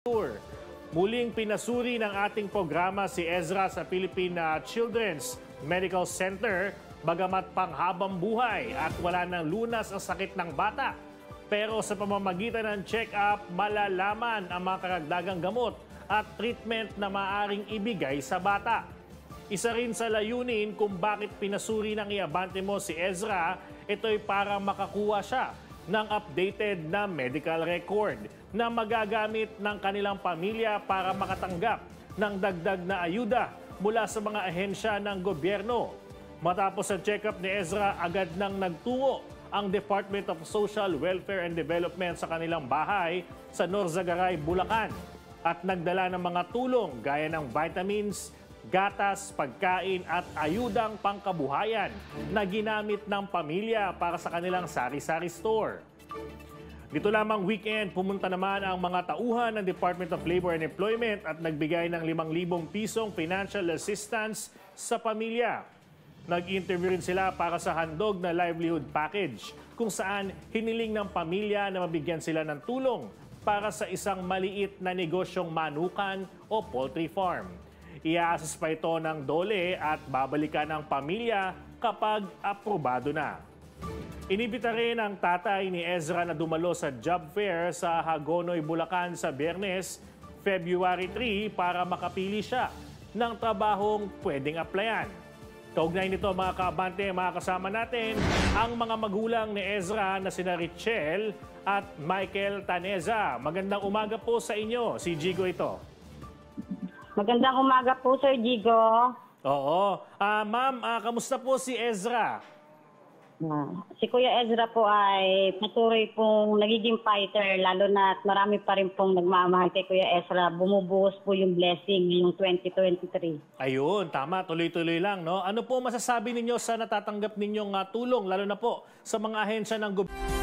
Tour. Muling pinasuri ng ating programa si Ezra sa Philippine Children's Medical Center bagamat panghabang buhay at wala nang lunas ang sakit ng bata. Pero sa pamamagitan ng check-up, malalaman ang mga karagdagang gamot at treatment na maaaring ibigay sa bata. Isa rin sa layunin kung bakit pinasuri ng iabante mo si Ezra, ito'y para makakuha siya ng updated na medical record na magagamit ng kanilang pamilya para makatanggap ng dagdag na ayuda mula sa mga ahensya ng gobyerno. Matapos ang check-up ni Ezra, agad nang nagtungo ang Department of Social Welfare and Development sa kanilang bahay sa Norzagaray, Bulacan at nagdala ng mga tulong gaya ng vitamins, gatas, pagkain at ayudang pangkabuhayan na ginamit ng pamilya para sa kanilang sari-sari store. Dito lamang weekend, pumunta naman ang mga tauhan ng Department of Labor and Employment at nagbigay ng 5,000 pisong financial assistance sa pamilya. Nag-interview rin sila para sa handog na livelihood package kung saan hiniling ng pamilya na mabigyan sila ng tulong para sa isang maliit na negosyong manukan o poultry farm. Iaasas pa ito ng DOLE at babalikan ng pamilya kapag aprobado na. Inibita rin ang tatay ni Ezra na dumalo sa job fair sa Hagonoy, Bulacan sa Biyernes, February 3 para makapili siya ng trabahong pwedeng applyan. Kaugnay nito mga kaabante, mga kasama natin ang mga magulang ni Ezra na sina Richelle at Michael Taneza. Magandang umaga po sa inyo. Si Jigo ito. Magandang umaga po, Sir Jigo. Oo. Ma'am, kamusta po si Ezra? Si Kuya Ezra po ay patuloy pong nagiging fighter, lalo na marami pa rin pong nagmamahal kay Kuya Ezra. Bumubuhos po yung blessing ngayong 2023. Ayun, tama. Tuloy-tuloy lang, no? Ano po masasabi ninyo sa natatanggap ninyong tulong, lalo na po sa mga ahensya ng gobyerno?